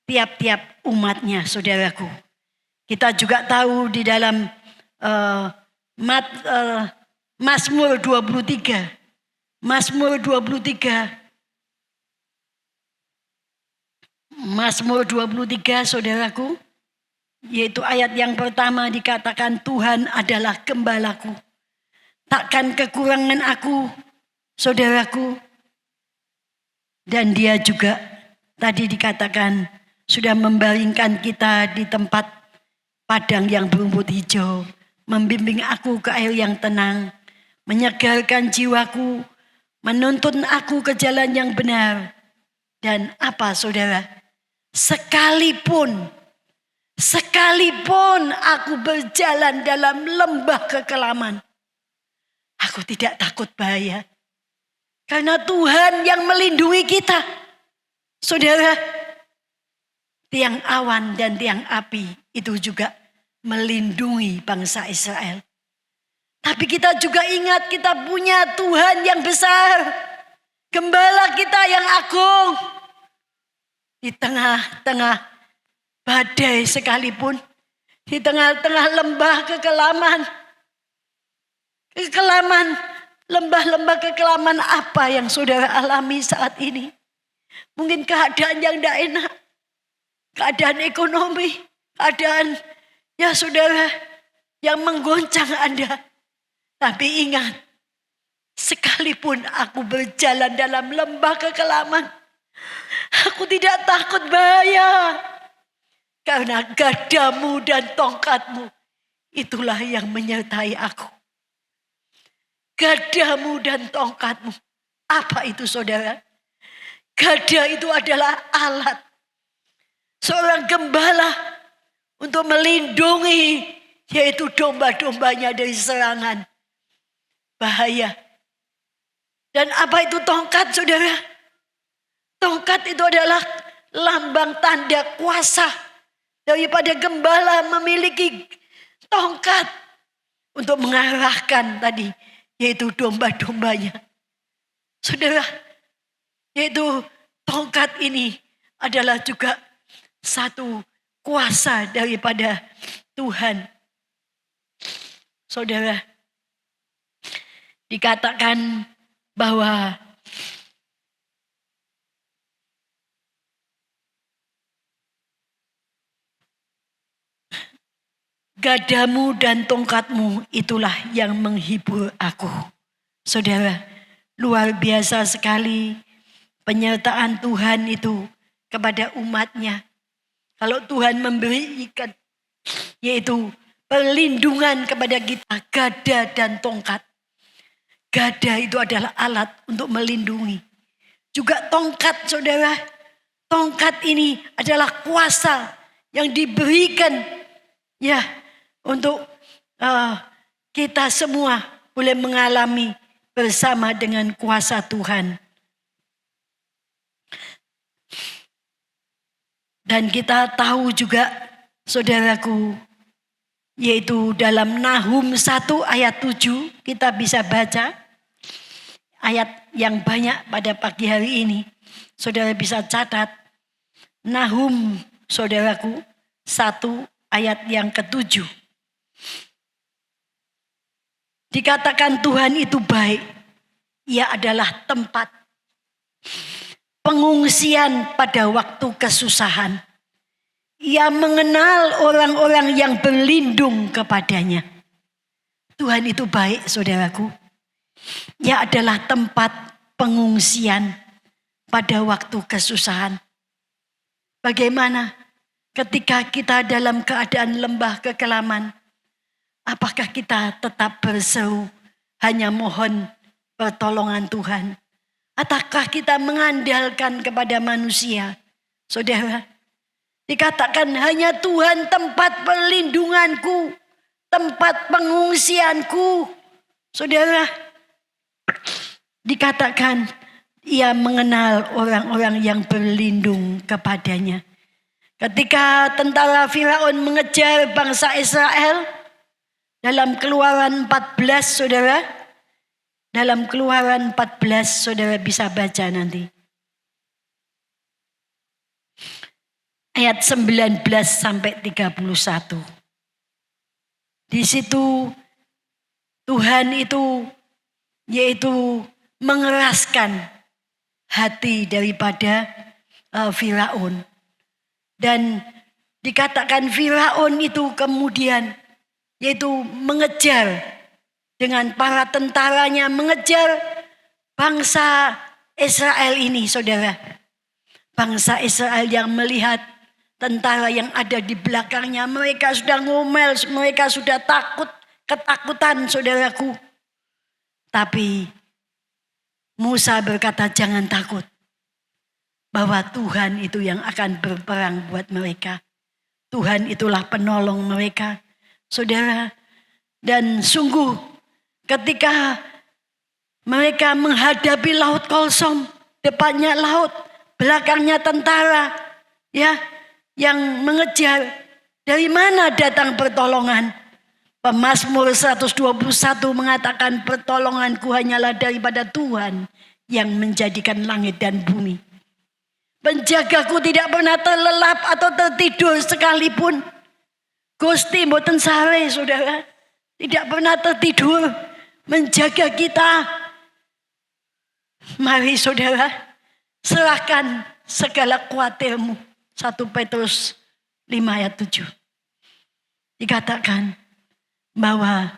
tiap-tiap umatnya, saudaraku. Kita juga tahu di dalam Mazmur 23. Mazmur 23. Mazmur 23, saudaraku. Yaitu ayat yang pertama dikatakan, Tuhan adalah gembalaku, takkan kekurangan aku, saudaraku. Dan Dia juga tadi dikatakan sudah membaringkan kita di tempat padang yang berumput hijau, membimbing aku ke air yang tenang, menyegarkan jiwaku, menuntun aku ke jalan yang benar. Dan apa, saudara? Sekalipun aku berjalan dalam lembah kekelaman, aku tidak takut bahaya. Karena Tuhan yang melindungi kita. Saudara, tiang awan dan tiang api itu juga melindungi bangsa Israel. Tapi kita juga ingat kita punya Tuhan yang besar. Gembala kita yang agung. Di tengah-tengah badai sekalipun, di tengah-tengah lembah kekelaman, lembah-lembah kekelaman apa yang saudara alami saat ini? Mungkin keadaan yang tidak enak, keadaan ekonomi, keadaan ya saudara yang menggoncang Anda. Tapi ingat, sekalipun aku berjalan dalam lembah kekelaman, aku tidak takut bahaya. Karena gadamu dan tongkatmu, itulah yang menyertai aku. Gadamu dan tongkatmu. Apa itu, saudara? Gada itu adalah alat seorang gembala untuk melindungi, yaitu domba-dombanya dari serangan bahaya. Dan apa itu tongkat, saudara? Tongkat itu adalah lambang tanda kuasa daripada gembala memiliki tongkat untuk mengarahkan tadi, yaitu domba-dombanya. Saudara, yaitu tongkat ini adalah juga satu kuasa daripada Tuhan. Saudara, dikatakan bahwa gadamu dan tongkatmu itulah yang menghibur aku. Saudara, luar biasa sekali penyertaan Tuhan itu kepada umatnya. Kalau Tuhan memberikan, yaitu perlindungan kepada kita, gada dan tongkat. Gada itu adalah alat untuk melindungi. Juga tongkat, saudara. Tongkat ini adalah kuasa yang diberikan ya untuk kita semua boleh mengalami bersama dengan kuasa Tuhan. Dan kita tahu juga, saudaraku, yaitu dalam Nahum 1 ayat 7 kita bisa baca ayat yang banyak pada pagi hari ini. Saudara bisa catat Nahum, saudaraku, 1 ayat yang ke-7. Dikatakan Tuhan itu baik. Ia adalah tempat pengungsian pada waktu kesusahan. Ia mengenal orang-orang yang berlindung kepadanya. Tuhan itu baik, saudaraku. Ia adalah tempat pengungsian pada waktu kesusahan. Bagaimana ketika kita dalam keadaan lembah kekelaman? Apakah kita tetap berseru hanya mohon pertolongan Tuhan? Ataukah kita mengandalkan kepada manusia? Saudara, dikatakan hanya Tuhan tempat perlindunganku, tempat pengungsianku. Saudara, dikatakan ia mengenal orang-orang yang berlindung kepadanya. Ketika tentara Firaun mengejar bangsa Israel dalam Keluaran 14, saudara, dalam Keluaran 14 saudara bisa baca nanti. Ayat 19 sampai 31. Di situ Tuhan itu yaitu mengeraskan hati daripada Firaun. Dan dikatakan Firaun itu kemudian yaitu mengejar dengan para tentaranya, mengejar bangsa Israel ini, saudara. Bangsa Israel yang melihat tentara yang ada di belakangnya, mereka sudah ngomel, mereka sudah takut, ketakutan, saudaraku. Tapi Musa berkata, jangan takut. Bahwa Tuhan itu yang akan berperang buat mereka. Tuhan itulah penolong mereka, saudara. Dan sungguh ketika mereka menghadapi Laut Kolsom, depannya laut, belakangnya tentara, ya, yang mengejar. Dari mana datang pertolongan? Pemazmur 121 mengatakan pertolonganku hanyalah daripada Tuhan yang menjadikan langit dan bumi. Penjagaku tidak pernah terlelap atau tertidur sekalipun. Gusti mboten sare, saudara. Tidak pernah tertidur menjaga kita. Mari saudara, serahkan segala kuatirmu. 1 Petrus 5 ayat 7. Dikatakan bahwa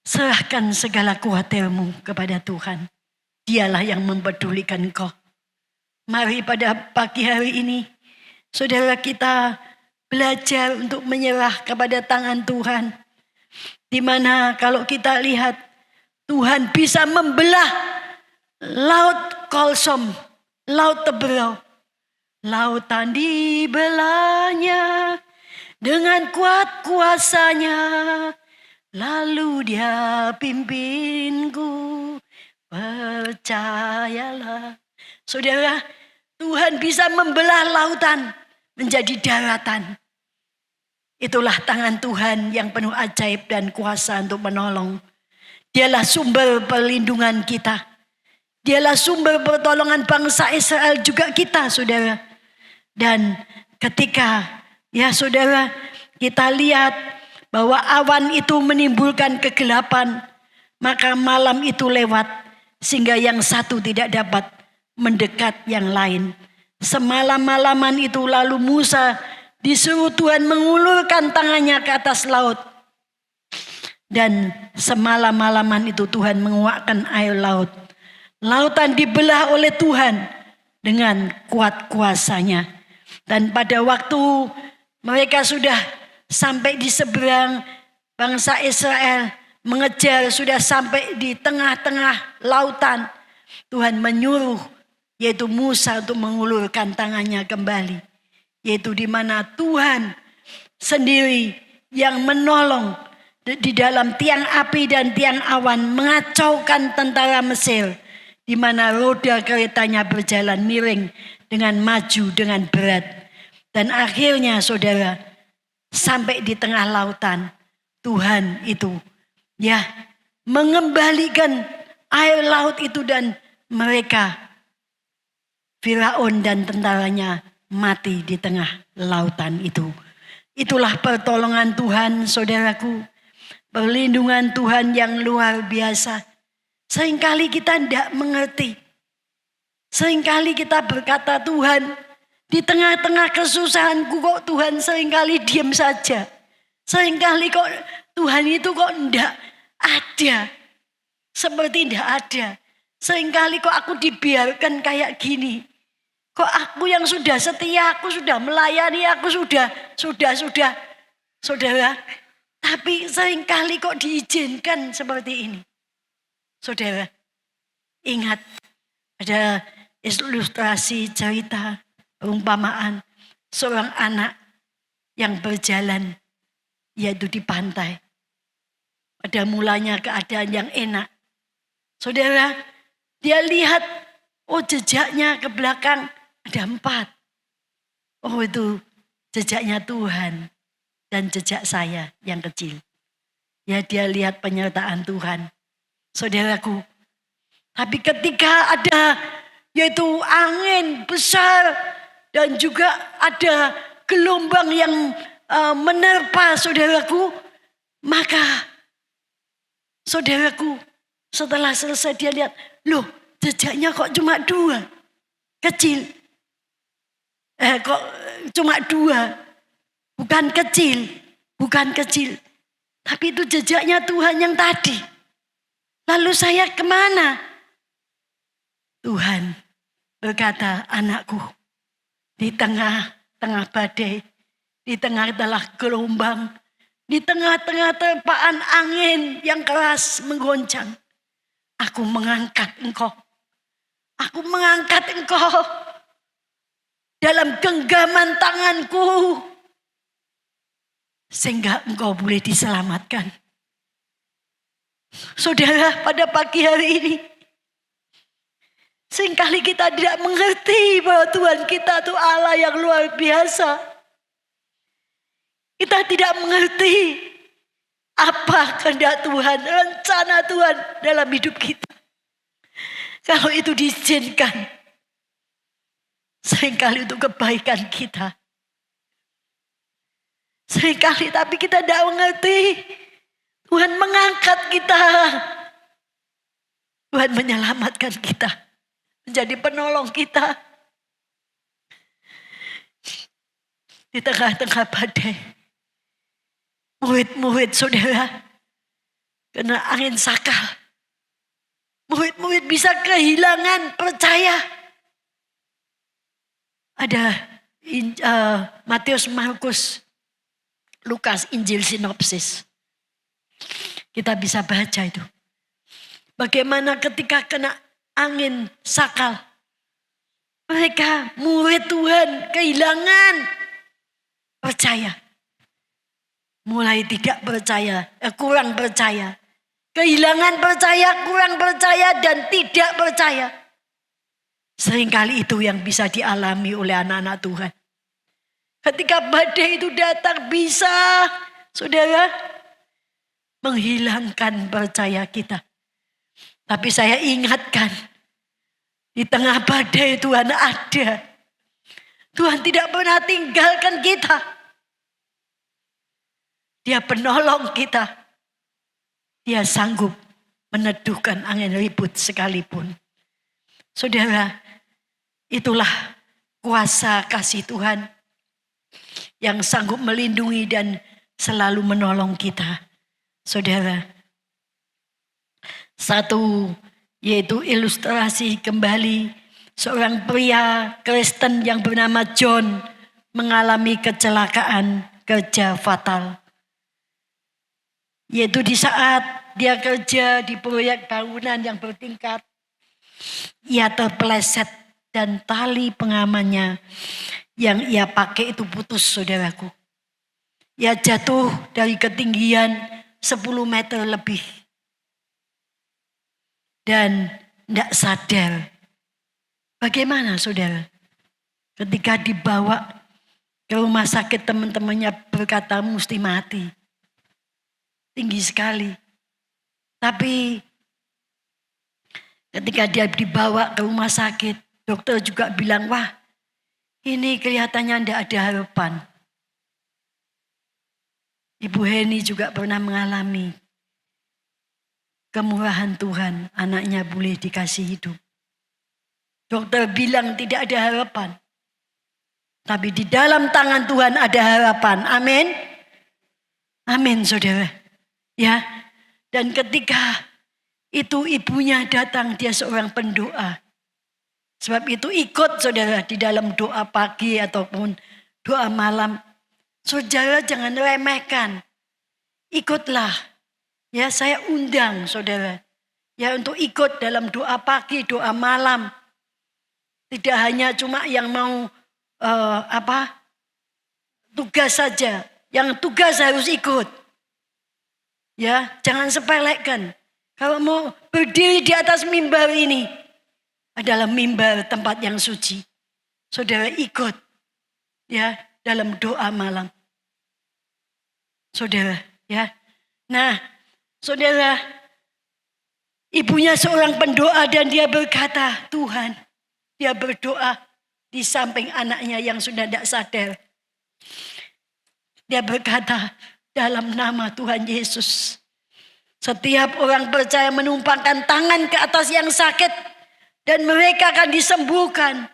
serahkan segala kuatirmu kepada Tuhan. Dialah yang mempedulikan kau. Mari pada pagi hari ini, saudara, kita belajar untuk menyerah kepada tangan Tuhan. Di mana kalau kita lihat Tuhan bisa membelah Laut Kolsom, Laut Teberau. Lautan dibelahnya dengan kuat kuasanya, lalu dia pimpinku, percayalah. Saudara, Tuhan bisa membelah lautan menjadi daratan. Itulah tangan Tuhan yang penuh ajaib dan kuasa untuk menolong. Dialah sumber perlindungan kita. Dialah sumber pertolongan bangsa Israel juga kita, saudara. Dan ketika, ya saudara, kita lihat bahwa awan itu menimbulkan kegelapan, maka malam itu lewat sehingga yang satu tidak dapat mendekat yang lain. Semalam-malaman itu lalu Musa disuruh Tuhan mengulurkan tangannya ke atas laut. Dan semalam-malaman itu Tuhan menguakkan air laut. Lautan dibelah oleh Tuhan dengan kuat kuasanya. Dan pada waktu mereka sudah sampai di seberang bangsa Israel mengejar, sudah sampai di tengah-tengah lautan. Tuhan menyuruh yaitu Musa untuk mengulurkan tangannya kembali. Yaitu di mana Tuhan sendiri yang menolong di dalam tiang api dan tiang awan mengacaukan tentara Mesir. Di mana roda keretanya berjalan miring dengan maju dengan berat. Dan akhirnya saudara, sampai di tengah lautan, Tuhan itu ya mengembalikan air laut itu dan mereka, Firaun dan tentaranya mati di tengah lautan itu. Itulah pertolongan Tuhan, saudaraku. Perlindungan Tuhan yang luar biasa. Seringkali kita tidak mengerti. Seringkali kita berkata, Tuhan, di tengah-tengah kesusahanku kok Tuhan seringkali diam saja. Seringkali kok Tuhan itu kok tidak ada. Seperti tidak ada. Seringkali kok aku dibiarkan kayak gini. Kok aku yang sudah setia, aku sudah melayani, aku sudah. Saudara. Tapi seringkali kok diizinkan seperti ini. Saudara, ingat ada ilustrasi cerita perumpamaan seorang anak yang berjalan yaitu di pantai. Pada mulanya keadaan yang enak. Saudara, dia lihat jejaknya ke belakang ada 4. Itu jejaknya Tuhan dan jejak saya yang kecil. Ya, dia lihat penyertaan Tuhan. Saudaraku, tapi ketika ada yaitu angin besar dan juga ada gelombang yang menerpa saudaraku, maka saudaraku setelah selesai dia lihat, loh jejaknya kok cuma 2, kecil. Kok cuma 2, bukan kecil, tapi itu jejaknya Tuhan yang tadi. Lalu saya kemana? Tuhan berkata, anakku, di tengah-tengah badai, di tengah-tengah gelombang, di tengah-tengah terpaan angin yang keras menggoncang, aku mengangkat engkau. Aku mengangkat engkau dalam genggaman tanganku, sehingga engkau boleh diselamatkan. Saudara, pada pagi hari ini seringkali kita tidak mengerti bahwa Tuhan kita itu Allah yang luar biasa. Kita tidak mengerti apa kehendak Tuhan, rencana Tuhan dalam hidup kita. Kalau itu diizinkan, seringkali untuk kebaikan kita. Seringkali tapi kita tidak mengerti. Tuhan mengangkat kita. Tuhan menyelamatkan kita. Menjadi penolong kita. Di tengah-tengah badai. Murid-murid saudara. Kena angin sakal. Murid-murid bisa kehilangan percaya. Ada Matius, Markus, Lukas, Injil sinopsis. Kita bisa baca itu. Bagaimana ketika kena angin sakal. Mereka murid Tuhan kehilangan percaya. Mulai tidak percaya, kurang percaya. Kehilangan percaya, kurang percaya dan tidak percaya. Seringkali itu yang bisa dialami oleh anak-anak Tuhan. Ketika badai itu datang bisa, saudara, menghilangkan percaya kita. Tapi saya ingatkan, di tengah badai Tuhan ada. Tuhan tidak pernah tinggalkan kita. Dia penolong kita. Dia sanggup meneduhkan angin ribut sekalipun. Saudara, itulah kuasa kasih Tuhan yang sanggup melindungi dan selalu menolong kita. Saudara, satu yaitu ilustrasi kembali seorang pria Kristen yang bernama John mengalami kecelakaan kerja fatal. Yaitu di saat dia kerja di proyek bangunan yang bertingkat, ia terpeleset dan tali pengamannya yang ia pakai itu putus, saudaraku. Ia jatuh dari ketinggian 10 meter lebih. Dan tidak sadar. Bagaimana saudara? Ketika dibawa ke rumah sakit, teman-temannya berkata mesti mati. Tinggi sekali. Tapi ketika dia dibawa ke rumah sakit, dokter juga bilang, wah ini kelihatannya tidak ada harapan. Ibu Heni juga pernah mengalami kemurahan Tuhan, anaknya boleh dikasih hidup. Dokter bilang tidak ada harapan. Tapi di dalam tangan Tuhan ada harapan. Amin. Amin saudara. Ya. Dan ketika itu ibunya datang, dia seorang pendoa. Sebab itu ikut saudara di dalam doa pagi ataupun doa malam. Saudara jangan remehkan. Ikutlah. Ya, saya undang saudara. Ya, untuk ikut dalam doa pagi, doa malam. Tidak hanya cuma yang mau tugas saja. Yang tugas harus ikut. Ya, jangan sepelekan. Kalau mau berdiri di atas mimbar ini adalah mimbar tempat yang suci. Saudara ikut ya dalam doa malam. Saudara, ya. Nah, saudara, ibunya seorang pendoa dan dia berkata, Tuhan, dia berdoa di samping anaknya yang sudah tidak sadar. Dia berkata, dalam nama Tuhan Yesus, setiap orang percaya menumpangkan tangan ke atas yang sakit dan mereka akan disembuhkan,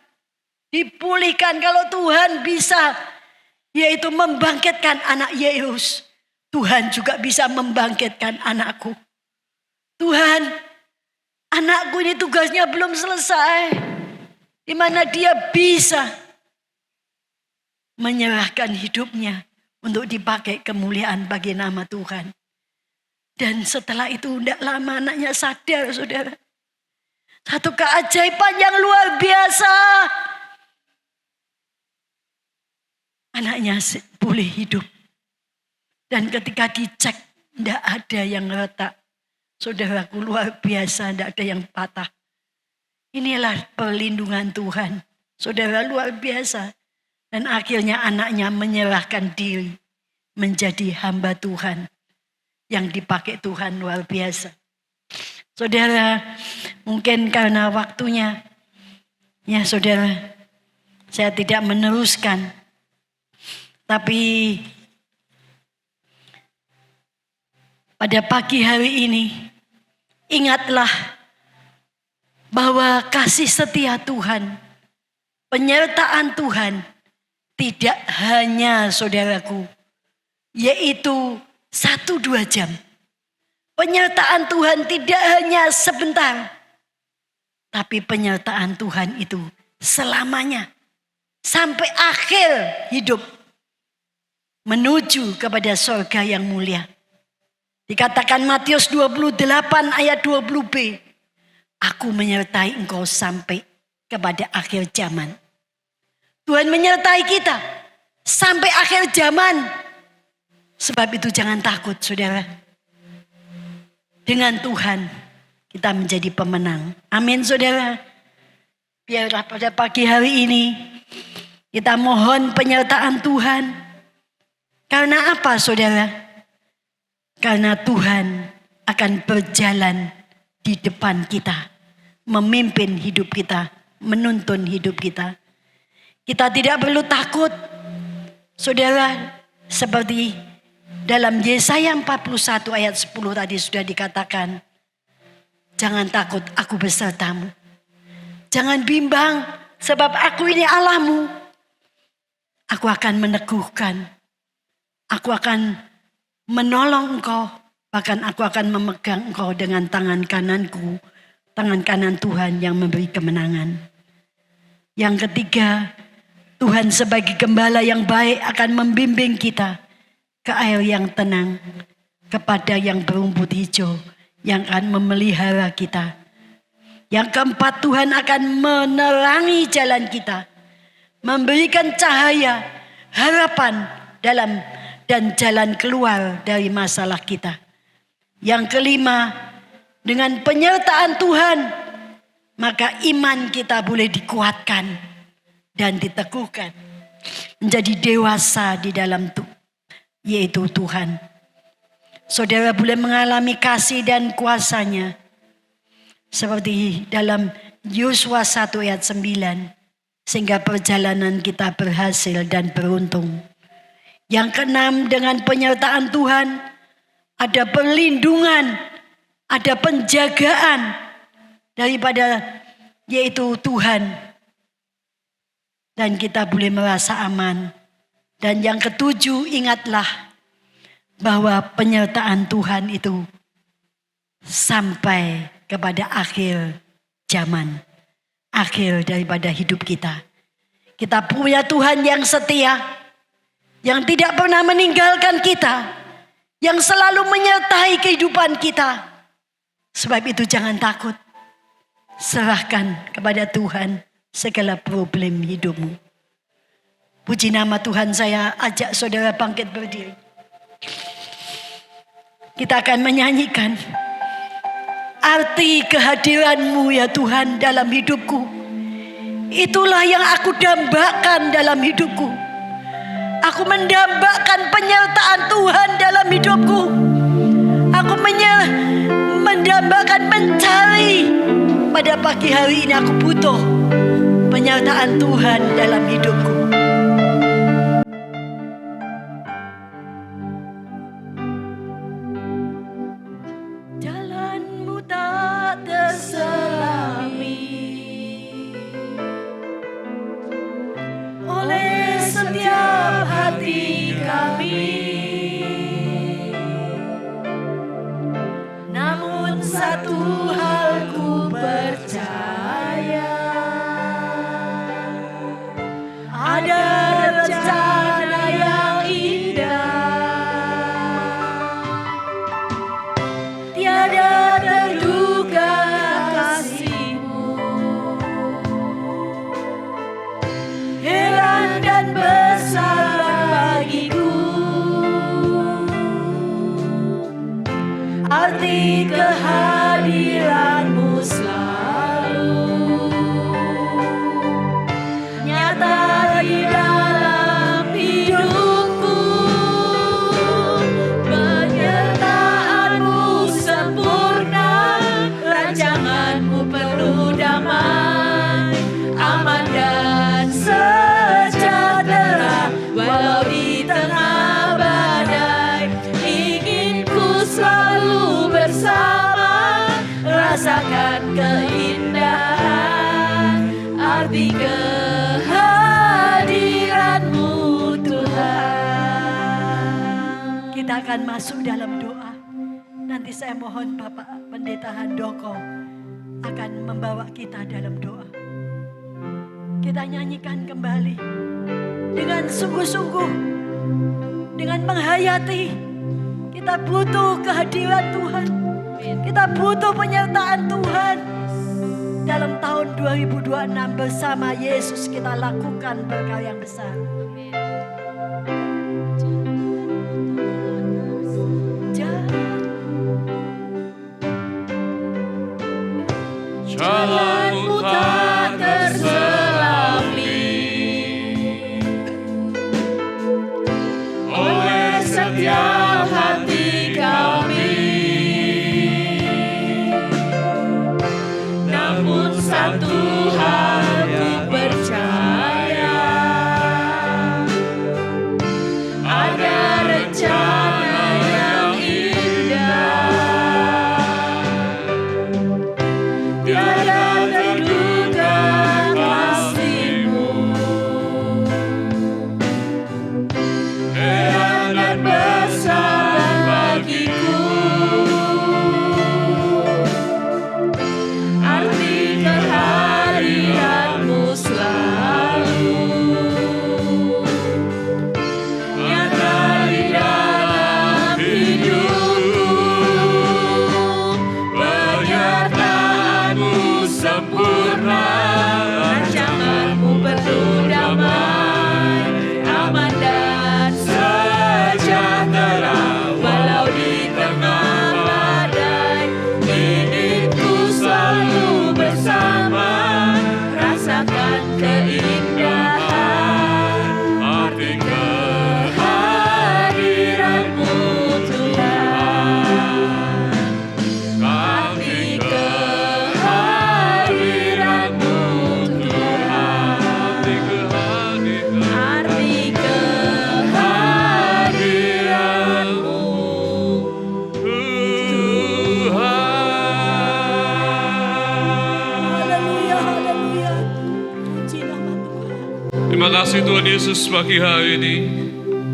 dipulihkan. Kalau Tuhan bisa, yaitu membangkitkan anak Yairus, Tuhan juga bisa membangkitkan anakku. Tuhan, anakku ini tugasnya belum selesai. Di mana dia bisa menyerahkan hidupnya untuk dipakai kemuliaan bagi nama Tuhan. Dan setelah itu tidak lama anaknya sadar, saudara. Satu keajaiban yang luar biasa. Anaknya boleh hidup. Dan ketika dicek, tidak ada yang retak. Saudaraku, luar biasa, tidak ada yang patah. Inilah perlindungan Tuhan. Saudara, luar biasa. Dan akhirnya anaknya menyerahkan diri menjadi hamba Tuhan. Yang dipakai Tuhan luar biasa. Saudara, mungkin karena waktunya. Ya saudara, saya tidak meneruskan. Tapi pada pagi hari ini, ingatlah bahwa kasih setia Tuhan, penyertaan Tuhan, tidak hanya saudaraku, yaitu 1-2 jam. Penyertaan Tuhan tidak hanya sebentar, tapi penyertaan Tuhan itu selamanya, sampai akhir hidup, menuju kepada surga yang mulia. Dikatakan Matius 28 ayat 20b, aku menyertai engkau sampai kepada akhir zaman. Tuhan menyertai kita sampai akhir zaman. Sebab itu jangan takut saudara. Dengan Tuhan kita menjadi pemenang. Amin saudara. Biarlah pada pagi hari ini kita mohon penyertaan Tuhan. Karena apa saudara? Karena Tuhan akan berjalan di depan kita. Memimpin hidup kita. Menuntun hidup kita. Kita tidak perlu takut. Saudara, seperti dalam Yesaya 41 ayat 10 tadi sudah dikatakan. Jangan takut, aku besertamu. Jangan bimbang, sebab aku ini Allahmu. Aku akan meneguhkan. Aku akan menolong engkau. Bahkan aku akan memegang engkau dengan tangan kananku. Tangan kanan Tuhan yang memberi kemenangan. Yang ketiga, Tuhan sebagai gembala yang baik akan membimbing kita ke air yang tenang, kepada yang berumput hijau yang akan memelihara kita. Yang keempat, Tuhan akan menerangi jalan kita, memberikan cahaya, harapan dan jalan keluar dari masalah kita. Yang kelima, dengan penyertaan Tuhan, maka iman kita boleh dikuatkan dan diteguhkan menjadi dewasa di dalam yaitu Tuhan. Saudara boleh mengalami kasih dan kuasanya seperti dalam Yosua 1 ayat 9, sehingga perjalanan kita berhasil dan beruntung. Yang keenam, dengan penyertaan Tuhan ada perlindungan, ada penjagaan daripada yaitu Tuhan, dan kita boleh merasa aman. Dan yang ketujuh, ingatlah bahwa penyertaan Tuhan itu sampai kepada akhir zaman, akhir daripada hidup kita. Kita punya Tuhan yang setia, yang tidak pernah meninggalkan kita, yang selalu menyertai kehidupan kita. Sebab itu jangan takut, serahkan kepada Tuhan segala problem hidupmu. Puji nama Tuhan. Saya ajak saudara bangkit berdiri. Kita akan menyanyikan arti kehadiran-Mu ya Tuhan dalam hidupku. Itulah yang aku dambakan dalam hidupku. Aku mendambakan penyertaan Tuhan dalam hidupku. Aku mendambakan mencari. Pada pagi hari ini aku butuh penyertaan Tuhan dalam hidupku. Satu hal ku percaya, ada rencana yang indah, tiada terduga kasih-Mu, heran dan besar bagiku. Arti kehadiran-Mu selalu nyata di dalam hidupku. Penyertaan-Mu sempurna, rancangan-Mu penuh damai, aman dan sejahtera walau di tengah badai. Ingin ku selalu bersama, rasakan keindahan arti kehadiran-Mu Tuhan. Kita akan masuk dalam doa. Nanti saya mohon Bapak Pendeta Handoko akan membawa kita dalam doa. Kita nyanyikan kembali dengan sungguh-sungguh, dengan menghayati. Kita butuh kehadiran Tuhan. Kita butuh penyertaan Tuhan. Dalam tahun 2026 bersama Yesus kita lakukan berkat yang besar. Jalan-Mu tak terselami oleh setiap hati kami. Namun satu hal ku percaya, ada rencana yang indah, tiada Terima kasih Tuhan Yesus pagi hari ini.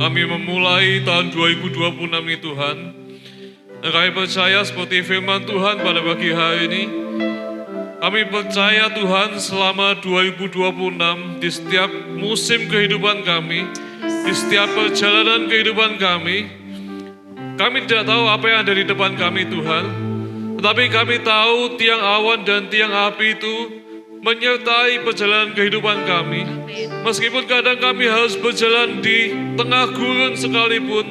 Kami memulai tahun 2026 ini Tuhan. Dan kami percaya seperti firman Tuhan pada pagi hari ini. Kami percaya Tuhan selama 2026 di setiap musim kehidupan kami, di setiap perjalanan kehidupan kami tidak tahu apa yang ada di depan kami Tuhan. Tetapi kami tahu tiang awan dan tiang api itu menyertai perjalanan kehidupan kami. Meskipun kadang kami harus berjalan di tengah gurun sekalipun,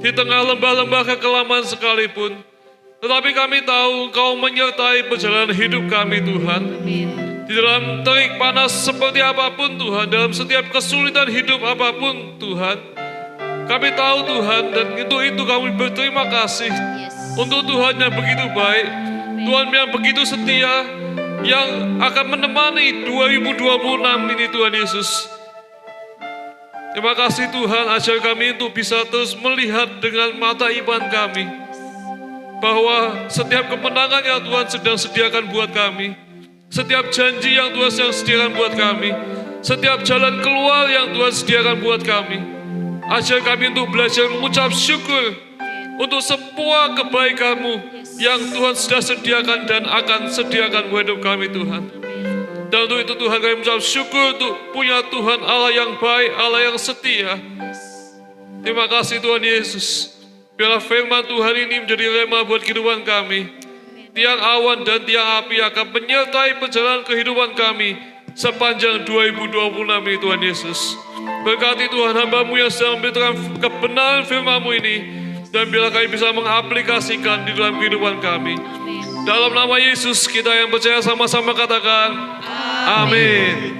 di tengah lembah-lembah kekelaman sekalipun, tetapi kami tahu Engkau menyertai perjalanan hidup kami Tuhan. Di dalam terik panas seperti apapun Tuhan, dalam setiap kesulitan hidup apapun Tuhan, kami tahu Tuhan, dan untuk itu kami berterima kasih. Untuk Tuhan yang begitu baik, Tuhan yang begitu setia, yang akan menemani 2026 ini Tuhan Yesus. Terima kasih Tuhan, ajar kami untuk bisa terus melihat dengan mata iman kami bahwa setiap kemenangan yang Tuhan sedang sediakan buat kami, setiap janji yang Tuhan sedang sediakan buat kami, setiap jalan keluar yang Tuhan sediakan buat kami, ajar kami untuk belajar mengucap syukur untuk semua kebaikan-Mu yang Tuhan sudah sediakan dan akan sediakan buat hidup kami Tuhan. Dan untuk itu Tuhan kami mengucap syukur untuk punya Tuhan Allah yang baik, Allah yang setia. Terima kasih Tuhan Yesus. Biarlah firman Tuhan ini menjadi rema buat kehidupan kami. Tiang awan dan tiang api akan menyertai perjalanan kehidupan kami sepanjang 2026 ini Tuhan Yesus. Berkati Tuhan hamba-Mu yang sedang memberitakan kebenaran firman-Mu ini, dan biarlah kami bisa mengaplikasikan di dalam kehidupan kami. Dalam nama Yesus kita yang percaya sama-sama katakan amin.